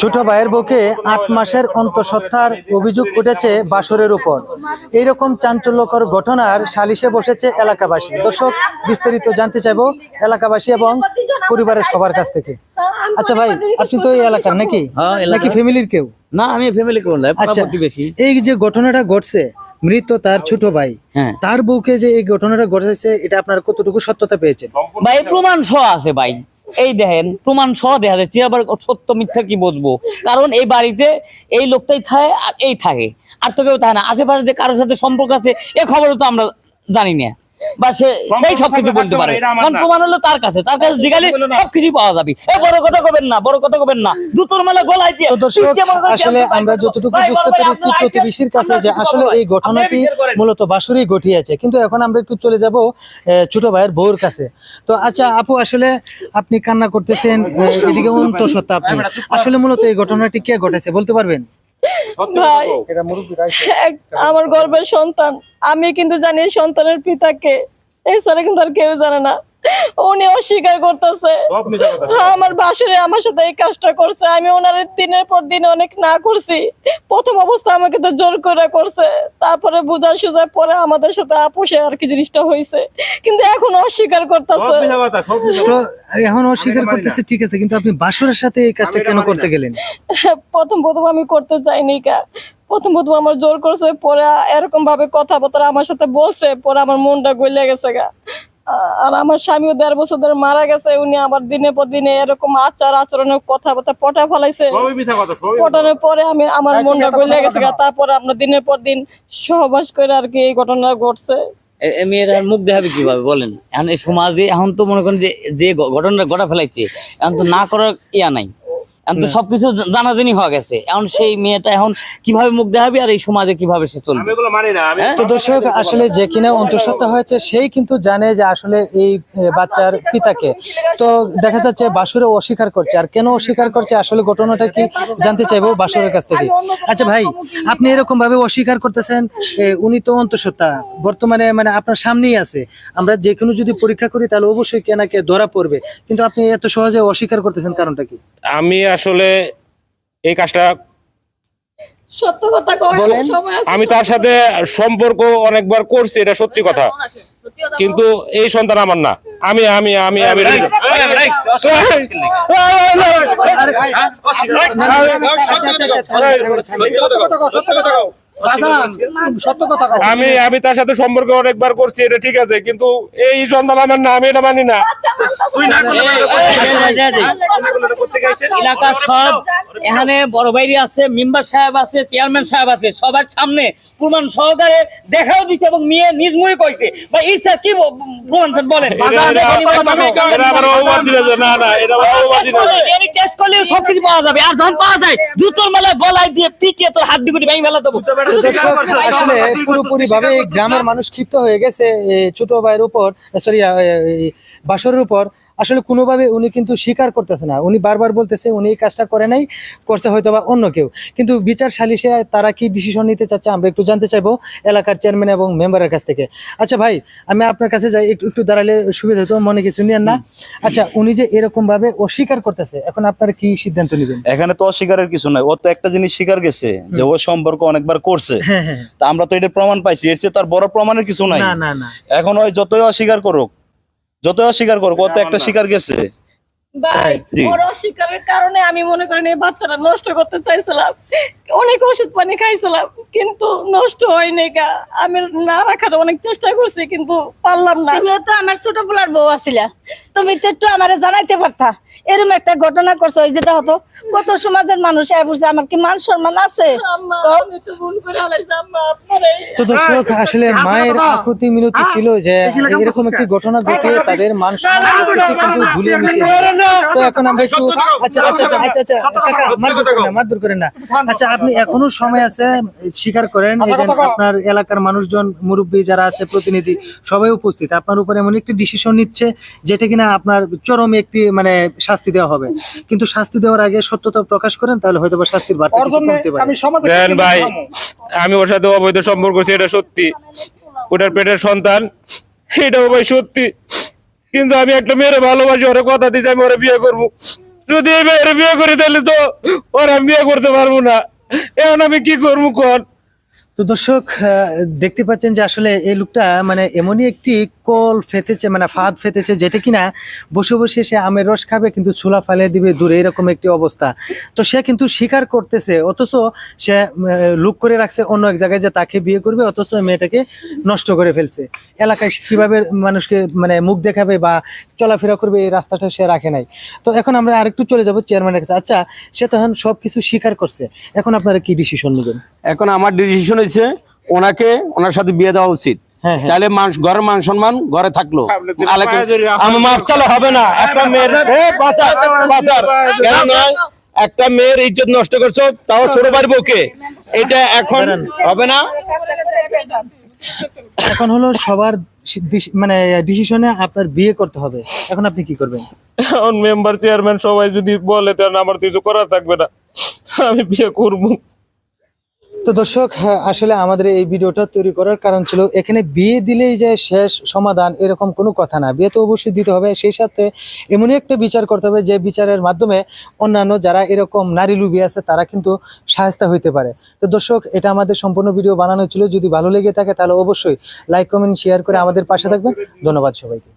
ছোট ভাইয়ের বুকে ৮ মাসের অন্তঃসত্ত্বার অভিযোগ উঠেছে বাসরের উপর। এইরকম চাঞ্চল্যকর ঘটনার সালিশে বসেছে এলাকাবাসী। দর্শক, বিস্তারিত জানতে চাইবো এলাকাবাসী এবং পরিবারের সবার কাছ থেকে। আচ্ছা ভাই, আপনি তো এই এলাকার নাকি নাকি ফ্যামিলির কেউ? না, আমি ফ্যামিলি করলাম। আচ্ছা, এই যে ঘটনাটা ঘটছে, মৃত তার ছোট ভাই, তার বউকে যে এই ঘটনাটা ঘটেছে, এটা আপনার কতটুকু সত্যতা পেয়েছেন? ভাই প্রমাণ সহ আছে ভাই, এই দেখেন প্রমাণ সহ দেখা যাচ্ছে। আবার সত্য মিথ্যা কি বুঝবো? কারণ এই বাড়িতে এই লোকটাই থাকে আর এই থাকে, আর তো কেউ থাকে না। আশেপাশে যে কারোর সাথে সম্পর্ক আছে এ খবরও তো আমরা জানি না, বা সেই সবকিছু বলতে পারে। কারণ প্রমাণ হলো তার কাছে জিগালে সবকিছু পাওয়া যাবে। এ বড় কথা কবেন না, বড় কথা কবেন না, দুটোর মেলা গলায় দিয়ে। দর্শক, আসলে আমরা যতটুকু বুঝতে পেরেছি প্রতিবেশীর কাছে যে আসলে এই ঘটনাটি মূলত বাসুরেই ঘটিয়েছে, কিন্তু এখন আমরা একটু চলে যাব ছোট ভাইয়ের বউর কাছে। তো আচ্ছা আপু, আসলে আপনি কান্না করতেছেন, এদিকে অন্তঃসত্ত্বা, আপনি আসলে মূলত এই ঘটনাটি কে ঘটেছে বলতে পারবেন? ভাই, আমার গর্ভের সন্তান, আমি কিন্তু জানি সন্তানের পিতাকে, এছাড়া কিন্তু আর কেউ জানে না। উনি অস্বীকার করতেছে আমার বাসুরে আমার সাথে এই কাজটা করছে। আমি ওনার দিনের পর দিন অনেক না করছি। প্রথম অবস্থা আমাকে তো জোর করে করছে, তারপরে বুঝা সুঝা পরে আমাদের সাথে আপোষে আর কি জিনিসটা হয়েছে, কিন্তু এখন অস্বীকার করতেছে। তো এখন অস্বীকার করতেছে, ঠিক আছে, কিন্তু আপনি বাসুরের সাথে এই কাজটা কেন করতে গেলেন? প্রথম আমি করতে চাইনি কা, প্রথম আমার জোর করছে, পরে এরকম ভাবে কথাবার্তা আমার সাথে বলছে, পরে আমার মনটা গলে গেছে গা। আর আমার স্বামীও 1.5 বছর ধরে মারা গেছে। উনি আমার দিনে পর দিনে এরকম আচরণের কথাবার্তা পটা ফেলাইছে। পটানোর পরে আমার মনটা গলে গেছে গা। তারপরে আপনার দিনের পর দিন সহবাস করে আর কি এই ঘটনা ঘটছে। মেয়েরা মুখ দেখাবে কিভাবে বলেন? এখন এই সমাজে এখন তো মনে করেন যে ঘটনাটা ঘটা ফেলাইছে, এখন তো না করার ইয়া নাই, এখন তো সবকিছু জানাজানি হয়ে গেছে। এখন সেই মেয়েটা এখন কিভাবে মুখ দেখাবে আর এই সমাজে কিভাবে সে চলবে? তো দর্শক, আসলে যে কিনা অন্তঃসত্ত্বা হয়েছে সেই কিন্তু জানে যে আসলে এই বাচ্চার পিতাকে। তো দেখা যাচ্ছে বাসুরে অস্বীকার করছে। আর কেন অস্বীকার করছে, আসলে ঘটনাটা কি জানতে চাইবো বাসুরের কাছ থেকে। আচ্ছা ভাই, আপনি এরকম ভাবে অস্বীকার করতেছেন, উনি তো অন্তঃসত্ত্বা বর্তমানে, মানে আপনার সামনেই আছে। আমরা যে কোনো যদি পরীক্ষা করি তাহলে অবশ্যই কেনাকে ধরা পড়বে, কিন্তু আপনি এত সহজে অস্বীকার করতেছেন, কারণটা কি? আমি আসলে এই কাজটা সত্য কথা বলেন। আমি তার সাথে সম্পর্ক অনেকবার করছি, এটা সত্যি কথা, কিন্তু এই সন্তান আমার না। আমি আমি আমি আমি আমি আমি তার সাথে সম্পর্ক অনেকবার করছি, এটা ঠিক আছে, কিন্তু এই সন্তান আমার না, আমি এটা মানি না। এলাকার সব এখানে বড় ভাইরি আছে, মেম্বার সাহেব আছে, চেয়ারম্যান সাহেব আছে, সবার সামনে প্রমাণ সহকারে দেখাও দিচ্ছে এবং মেয়ে নিজ মুখে কইছে। বা ঈর্ষা কি প্রমাণ বলেন? টেস্ট করলে সবকিছু পাওয়া যাবে, আর যখন পাওয়া যায় জুতোর মেলায় গলায় দিয়ে পিটিয়ে তোর হাত দুটি ভেঙে ফেলা দেবো। আসলে পুরোপুরি ভাবে গ্রামের মানুষ ক্ষিপ্ত হয়ে গেছে ছোট ভাইয়ের উপর, সরি বাসরের উপর। আসলে কোনোভাবে উনি কিন্তু স্বীকার করতেছে না। উনি বারবার বলতেছে উনি এই কাজটা করে নাই, করছে হয়তো বা অন্য কেউ। কিন্তু বিচার সালিশে তারা কি ডিসিশন নিতে চাচ্ছে আমরা একটু জানতে চাইবো এলাকার চেয়ারম্যান এবং মেম্বারের কাছ থেকে। আচ্ছা ভাই, আমি আপনার কাছে যাই, একটু দাঁড়ালে সুবিধা হতো, মনে কিছু নিয়েন না। আচ্ছা, উনি যে এরকম ভাবে অস্বীকার করতেছে, এখন আপনারা কি সিদ্ধান্ত নেবেন? এখানে তো অস্বীকারের কিছু নাই, ও তো একটা জিনিস স্বীকার গেছে যে ও সম্পর্ক অনেকবার করছে। তা আমরা তো এটা প্রমাণ পাইছি, এর চেয়ে তার বড় প্রমাণের কিছু নাই। এখন ওই যতই অস্বীকার করুক, ও তো একটা স্বীকার গেছে। ভাই, ওর অস্বীকারের কারণে আমি মনে করেন এই বাচ্চাটা নষ্ট করতে চাইছিলাম। অনেক ওষুধ পানি খাইছিলাম, কিন্তু নষ্ট হয়নি গা। আমি না রাখার অনেক চেষ্টা করছি, কিন্তু পারলাম না। তুমিও তো আমার ছোট পোলার বউ আছিলা, তুমি তো একটু আমারে জানাইতে পারতা। এরকম একটা ঘটনা করছো, ওই যেটা হতো কত সমাজের মানুষ বুঝছে, আমার কি মান সম্মান আছে? তো দর্শক, আসলে মায়ের আকুতি মিনতি ছিল যে এরকম একটি ঘটনা ঘটে তাদের মান সম্মান কিন্তু ভুলিয়ে মিশিয়ে। তো এখন আমরা একটু আচ্ছা কাকা, মারধর করেন না। আচ্ছা, আপনি এখনো সময় আছে, স্বীকার করেন। এই যে আপনার এলাকার মানুষজন, মুরব্বী যারা আছে, প্রতিনিধি সবাই উপস্থিত, আপনার উপরে এমন একটি ডিসিশন নিচ্ছে যেটা কিনা আপনার চরম একটি মানে শাস্তি দেওয়া হবে, কিন্তু শাস্তি দেওয়ার আগে সত্যতা প্রকাশ করেন, তাহলে হয়তো বা শাস্তির বার্তা কমতে পারে। ভাই, আমি ওর সাথে অবৈধ সম্পর্ক করছি, এটা সত্যি। ওটার পেটের সন্তান, এটাও ভাই সত্যি, কিন্তু আমি একটা মেয়ের ভালোবাসি, ওরে কথা দিয়েছি আমি ওরে বিয়ে করবো। যদি এই মেয়ের বিয়ে করি তাহলে তো ওর আমি বিয়ে করতে পারবো না। এখন আমি কি করবো কোন? তো দর্শক দেখতে পাচ্ছেন যে আসলে এই লোকটা মানে এমনই একটি কল ফেতেছে, মানে ফাঁদ ফেতেছে, যেটা কিনা বসে বসে সে আমের রস খাবে কিন্তু ছোলা ফেলে দিবে দূরে, এরকম একটি অবস্থা। তো সে কিন্তু স্বীকার করতেছে, অথচ সে লুক করে রাখছে অন্য এক জায়গায় যে তাকে বিয়ে করবে, অথচ মেয়েটাকে নষ্ট করে ফেলছে। এলাকায় কিভাবে মানুষকে মানে মুখ দেখাবে বা চলাফেরা করবে এই রাস্তাটা সে রাখে নাই। তো এখন আমরা আরেকটু চলে যাব চেয়ারম্যানের কাছে। আচ্ছা, সে তখন সবকিছু স্বীকার করছে, এখন আপনারা কি ডিসিশন নেবেন? এখন আমার ডিসিশন হয়েছে ওনার সাথে বিয়ে দেওয়া উচিত। হ্যাঁ, হ্যাঁ। তাহলে ঘরের মান সম্মান ঘরে থাকলো, আমার মাপ চালে হবে না। একটা মেয়ের কেন নয়, একটা মেয়ের ইজ্জত নষ্ট করছো, তাও ছোট বাড়ি বউকে, এটা এখন হবে না। এখন হলো সবার মানে ডিসিশনে আপনার বিয়ে করতে হবে, এখন আপনি কি করবেন? এখন মেম্বার চেয়ারম্যান সবাই যদি বলে তাহলে আমার কিছু করা থাকবে না, আমি বিয়ে করবো। তো দর্শক, আসলে আমাদের এই ভিডিওটা তৈরি করার কারণ ছিল এখানে বিয়ে দিলেই যে শেষ সমাধান এরকম কোনো কথা না, বিয়ে তো অবশ্যই দিতে হবে, সেই সাথে এমনই একটা বিচার করতে হবে যে বিচারের মাধ্যমে অন্যান্য যারা এরকম নারী লুবি আছে তারা কিন্তু সাহায্য হইতে পারে। তো দর্শক, এটা আমাদের সম্পূর্ণ ভিডিও বানানো ছিল, যদি ভালো লেগে থাকে তাহলে অবশ্যই লাইক কমেন্ট শেয়ার করে আমাদের পাশে থাকবেন। ধন্যবাদ সবাইকে।